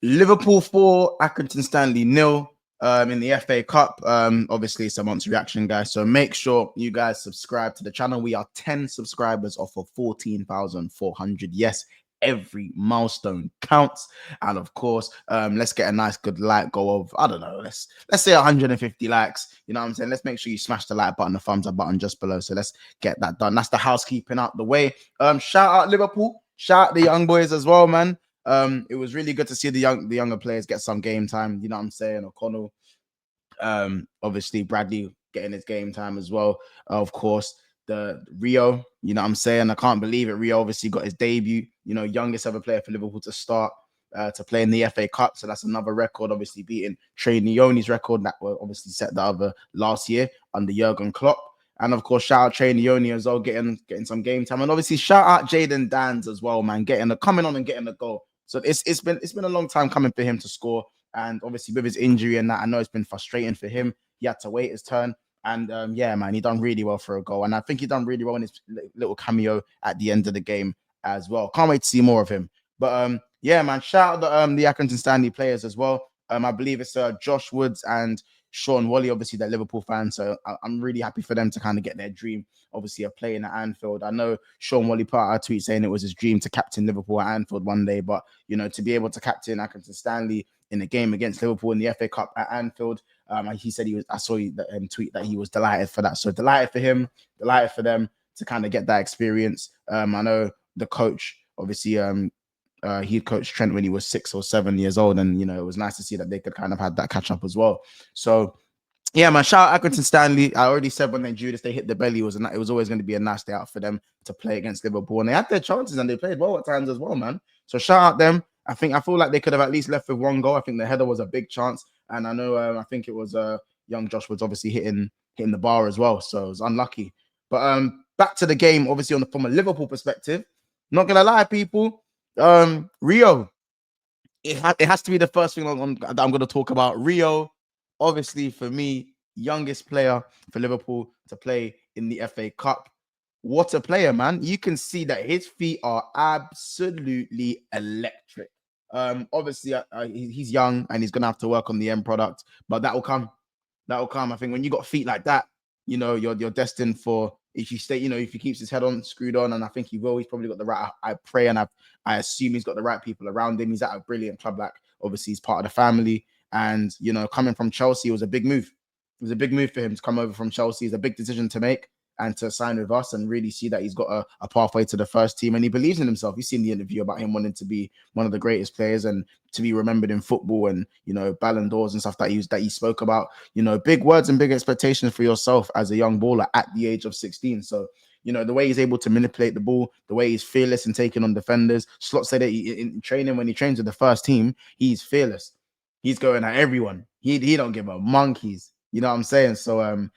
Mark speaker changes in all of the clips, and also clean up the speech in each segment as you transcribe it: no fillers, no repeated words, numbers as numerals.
Speaker 1: Liverpool 4, Accrington Stanley nil. In the FA Cup. Obviously it's a month's reaction, guys. So make sure you guys subscribe to the channel. We are 10 subscribers off of 14,400. Yes, every milestone counts. And of course, let's get a nice good like go of, I don't know, let's say 150 likes. You know what I'm saying? Let's make sure you smash the like button, the thumbs up button just below. So let's get that done. That's the housekeeping out the way. Shout out Liverpool, shout out the young boys as well, man. It was really good to see the younger players get some game time. You know what I'm saying? O'Connell, obviously Bradley getting his game time as well. Of course, the Rio, you know what I'm saying? I can't believe it. Rio obviously got his debut, you know, youngest ever player for Liverpool to start to play in the FA Cup. So that's another record, obviously beating Nyoni's record that were obviously set the other last year under Jurgen Klopp. And of course, shout out Nyoni as well, getting some game time. And obviously, shout out Jaden Dans as well, man, coming on and getting the goal. So it's been a long time coming for him to score. And obviously with his injury and that, I know it's been frustrating for him. He had to wait his turn. And yeah, man, he done really well for a goal. And I think he done really well in his little cameo at the end of the game as well. Can't wait to see more of him. But yeah, man, shout out the Accrington Stanley players as well. I believe it's Josh Woods and Sean Wally, obviously they're Liverpool fans. So I'm really happy for them to kind of get their dream, obviously, of playing at Anfield. I know Sean Wally put out a tweet saying it was his dream to captain Liverpool at Anfield one day. But, you know, to be able to captain Accrington Stanley in a game against Liverpool in the FA Cup at Anfield, he said I saw the tweet that he was delighted for that. So delighted for him, delighted for them to kind of get that experience. I know the coach, obviously, he coached Trent when he was 6 or 7 years old, and you know it was nice to see that they could kind of have that catch up as well. So yeah, man, shout out Accrington Stanley. I already said when they drew this, they hit the belly. It was always going to be a nice day out for them to play against Liverpool, and they had their chances and they played well at times as well, man. So shout out them. I feel like they could have at least left with one goal. I think the header was a big chance, and I know I think it was young Josh Woods obviously hitting the bar as well, so it was unlucky. But back to the game, obviously from a Liverpool perspective, not gonna lie, people. Rio, it has to be the first thing that I'm going to talk about. Rio, obviously for me, youngest player for Liverpool to play in the FA Cup. What a player, man. You can see that his feet are absolutely electric. Obviously, he's young and he's going to have to work on the end product, but that will come. That will come. I think when you got feet like that, you know, you're destined for, if you stay, you know, if he keeps his head on, screwed on, and I think he will, he's probably got the right, I pray and I assume he's got the right people around him. He's at a brilliant club, like obviously he's part of the family. And, you know, coming from Chelsea, it was a big move. It was a big move for him to come over from Chelsea. It's a big decision to make and to sign with us and really see that he's got a pathway to the first team. And he believes in himself. You've seen the interview about him wanting to be one of the greatest players and to be remembered in football and, you know, Ballon d'Ors and stuff that he spoke about. You know, big words and big expectations for yourself as a young baller at the age of 16. So, you know, the way he's able to manipulate the ball, the way he's fearless in taking on defenders. Slot said that in training, when he trains with the first team, he's fearless. He's going at everyone. He don't give a monkeys. You know what I'm saying? So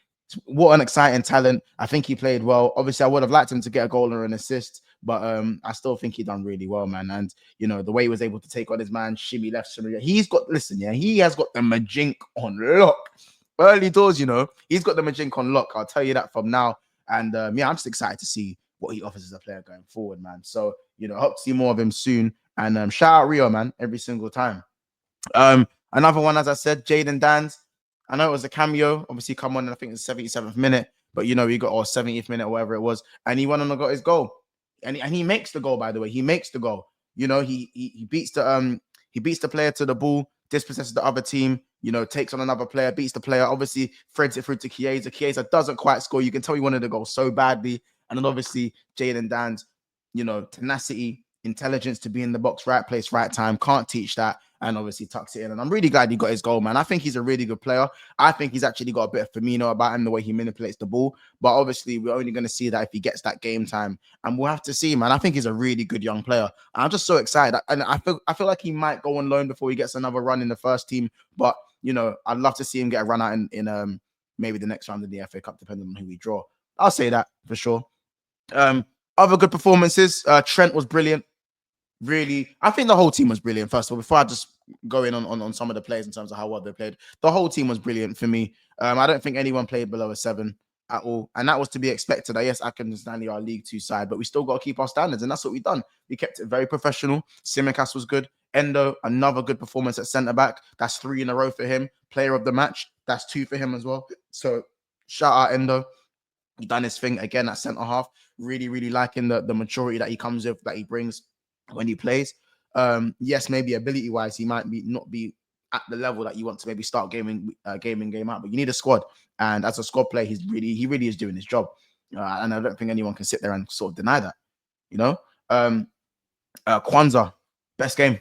Speaker 1: what an exciting talent. I think he played well. Obviously, I would have liked him to get a goal or an assist, but I still think he done really well, man. And, you know, the way he was able to take on his man, shimmy left, shimmy right. He has got the majink on lock. Early doors, you know, he's got the majink on lock. I'll tell you that from now. And yeah, I'm just excited to see what he offers as a player going forward, man. So, you know, I hope to see more of him soon. And shout out Rio, man, every single time. Another one, as I said, Jaden Dans. I know it was a cameo, obviously come on, I think it's the 77th minute, but you know, he got 70th minute or whatever it was, and he went on and got his goal. And he makes the goal, by the way. He makes the goal. You know, he beats the player to the ball, dispossesses the other team, you know, takes on another player, beats the player, obviously threads it through to Chiesa. Chiesa doesn't quite score. You can tell he wanted to go so badly. And then obviously Jaden Dan's, you know, tenacity, intelligence to be in the box, right place, right time, can't teach that, and obviously tucks it in. And I'm really glad he got his goal, man. I think he's a really good player. I think he's actually got a bit of Firmino about him, the way he manipulates the ball. But obviously, we're only going to see that if he gets that game time, and we'll have to see, man. I think he's a really good young player. I'm just so excited, and I feel like he might go on loan before he gets another run in the first team. But you know, I'd love to see him get a run out in maybe the next round of the FA Cup, depending on who we draw. I'll say that for sure. Other good performances. Trent was brilliant. Really, I think the whole team was brilliant. First of all, before I just go in on some of the players in terms of how well they played, the whole team was brilliant for me. I don't think anyone played below a 7. at all. And that was to be expected. Yes, Accrington and Stanley are a League Two side, but we still got to keep our standards. And that's what we've done. We kept it very professional. Simicast was good. Endo, another good performance at centre back. That's 3 in a row for him. Player of the match. That's 2 for him as well. So shout out Endo. He done his thing again at centre half. Really, really liking the maturity that he comes with, that he brings when he plays. Yes, maybe ability wise, he might not be at the level that you want to maybe start game in, game out, but you need a squad. And as a squad player, he really is doing his job. And I don't think anyone can sit there and sort of deny that. You know, Kwanzaa, best game.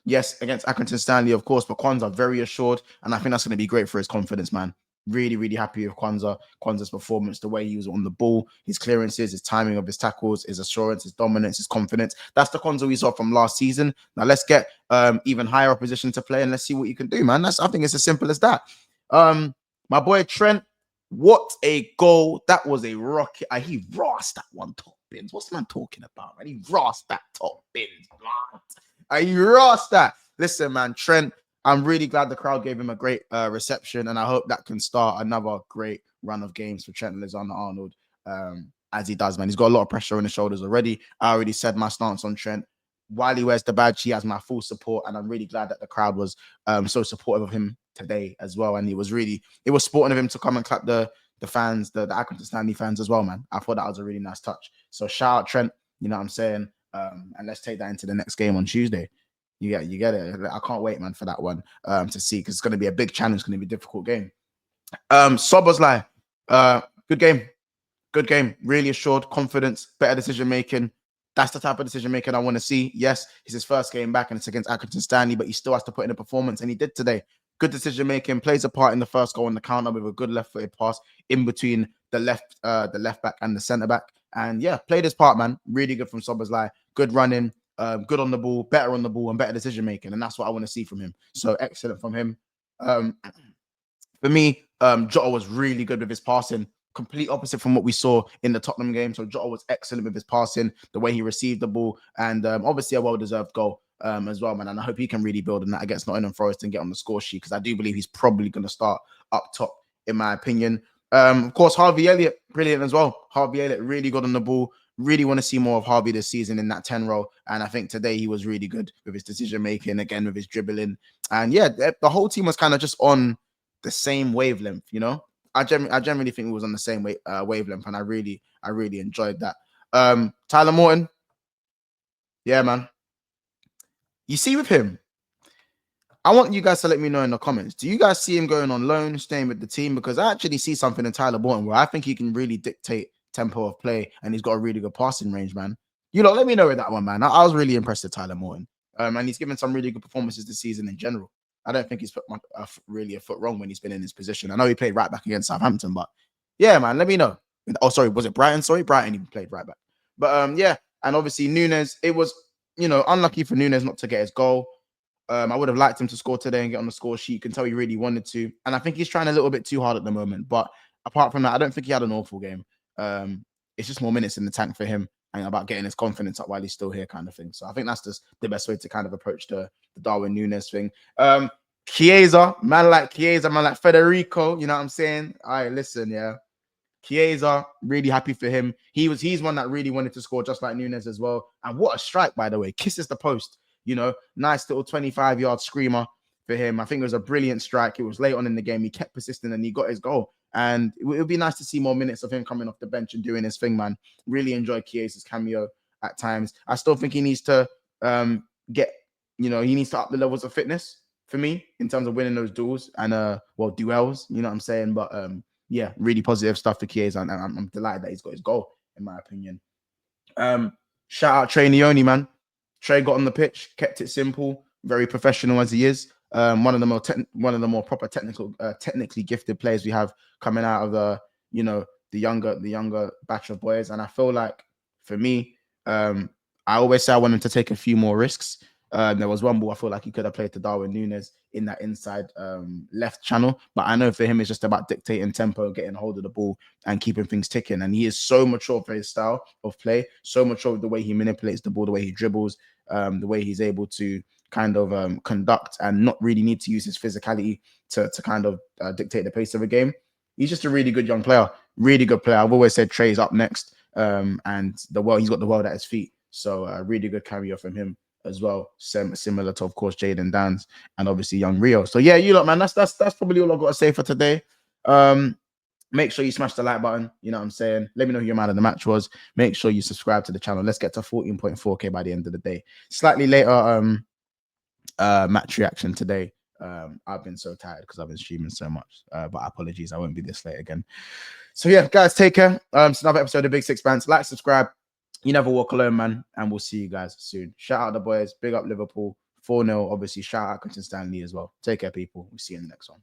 Speaker 1: Yes, against Accrington Stanley, of course, but Kwanzaa very assured, and I think that's going to be great for his confidence, man. Really, really happy with Kwanzaa's performance, the way he was on the ball, his clearances, his timing of his tackles, his assurance, his dominance, his confidence. That's the Kwanzaa we saw from last season. Now let's get even higher opposition to play and let's see what you can do, man. I think it's as simple as that. My boy Trent, what a goal. That was a rocket. He rossed that one top bins. What's the man talking about, man? He rossed that top bins, man. He rossed that. Listen, man, Trent, I'm really glad the crowd gave him a great reception, and I hope that can start another great run of games for Trent Alexander-Arnold as he does, man. He's got a lot of pressure on his shoulders already. I already said my stance on Trent. While he wears the badge, he has my full support, and I'm really glad that the crowd was so supportive of him today as well. And it was sporting of him to come and clap the fans, the Accrington Stanley fans as well, man. I thought that was a really nice touch. So shout out Trent, you know what I'm saying? And let's take that into the next game on Tuesday. You get it. I can't wait, man, for that one to see, because it's going to be a big challenge. It's going to be a difficult game. Szoboszlai, good game. Really assured, confidence, better decision making. That's the type of decision making I want to see. Yes, it's his first game back and it's against Accrington Stanley, but he still has to put in a performance, and he did today. Good decision making, plays a part in the first goal on the counter with a good left-footed pass in between the left back and the centre back. And yeah, played his part, man. Really good from Szoboszlai. Good running, good on the ball, better on the ball, and better decision making. And that's what I want to see from him. So excellent from him. For me, Jota was really good with his passing. Complete opposite from what we saw in the Tottenham game. So Jota was excellent with his passing, the way he received the ball, and obviously a well-deserved goal as well, man. And I hope he can really build on that against Nottingham Forest and get on the score sheet, because I do believe he's probably going to start up top, in my opinion. Of course, Harvey Elliott, brilliant as well. Harvey Elliott really got on the ball. Really want to see more of Harvey this season in that 10 role. And I think today he was really good with his decision making, again with his dribbling. And yeah, the whole team was kind of just on the same wavelength, you know. I generally think we was on the same wavelength, and I really enjoyed that. Tyler Morton, yeah, man. You see with him, I want you guys to let me know in the comments. Do you guys see him going on loan, staying with the team? Because I actually see something in Tyler Morton where I think he can really dictate tempo of play, and he's got a really good passing range, man. You know, let me know with that one, man. I was really impressed with Tyler Morton. And he's given some really good performances this season in general. I don't think he's put really a foot wrong when he's been in his position. I know he played right back against Southampton, but yeah, man, let me know. Oh, sorry, was it Brighton? Sorry, Brighton even played right back. But yeah, and obviously Nunes, it was, you know, unlucky for Nunes not to get his goal. I would have liked him to score today and get on the score sheet. You can tell he really wanted to. And I think he's trying a little bit too hard at the moment. But apart from that, I don't think he had an awful game. It's just more minutes in the tank for him and about getting his confidence up while he's still here, kind of thing. So I think that's just the best way to kind of approach the Darwin Nunes thing. Chiesa, man like Federico, you know what I'm saying? All right, listen, yeah. Chiesa, really happy for him. He's one that really wanted to score, just like Nunes as well. And what a strike, by the way. Kisses the post. You know, nice little 25-yard screamer for him. I think it was a brilliant strike. It was late on in the game. He kept persisting and he got his goal. And it would be nice to see more minutes of him coming off the bench and doing his thing, man. Really enjoyed Chiesa's cameo at times. I still think he needs to he needs to up the levels of fitness for me in terms of winning those duels and duels, you know what I'm saying? But yeah, really positive stuff for Chiesa, and I'm delighted that he's got his goal, in my opinion. Shout out Trey Nyoni, man. Trey got on the pitch, kept it simple, very professional as he is. One of the more proper technically gifted players we have coming out of the younger batch of boys. And I feel like, for me, I always say I want him to take a few more risks. There was one ball I feel like he could have played to Darwin Nunes in that inside left channel. But I know for him, it's just about dictating tempo, getting hold of the ball and keeping things ticking. And he is so mature for his style of play, so mature with the way he manipulates the ball, the way he dribbles, the way he's able to kind of conduct and not really need to use his physicality to kind of dictate the pace of a game. He's just a really good young player, really good player. I've always said Trey's up next, and he's got the world at his feet. So really good cameo from him as well. Similar to, of course, Jaden Dans and obviously young Rio. So yeah, you lot, man, that's probably all I've got to say for today. Make sure you smash the like button. You know what I'm saying? Let me know who your man of the match was. Make sure you subscribe to the channel. Let's get to 14.4K by the end of the day. Slightly later match reaction today. I've been so tired because I've been streaming so much. But apologies, I won't be this late again. So yeah, guys, take care. It's another episode of Big Six Bands. Like, subscribe. You never walk alone, man. And we'll see you guys soon. Shout out the boys. Big up Liverpool. 4-0. Obviously, shout out Christian Stanley as well. Take care, people. We'll see you in the next one.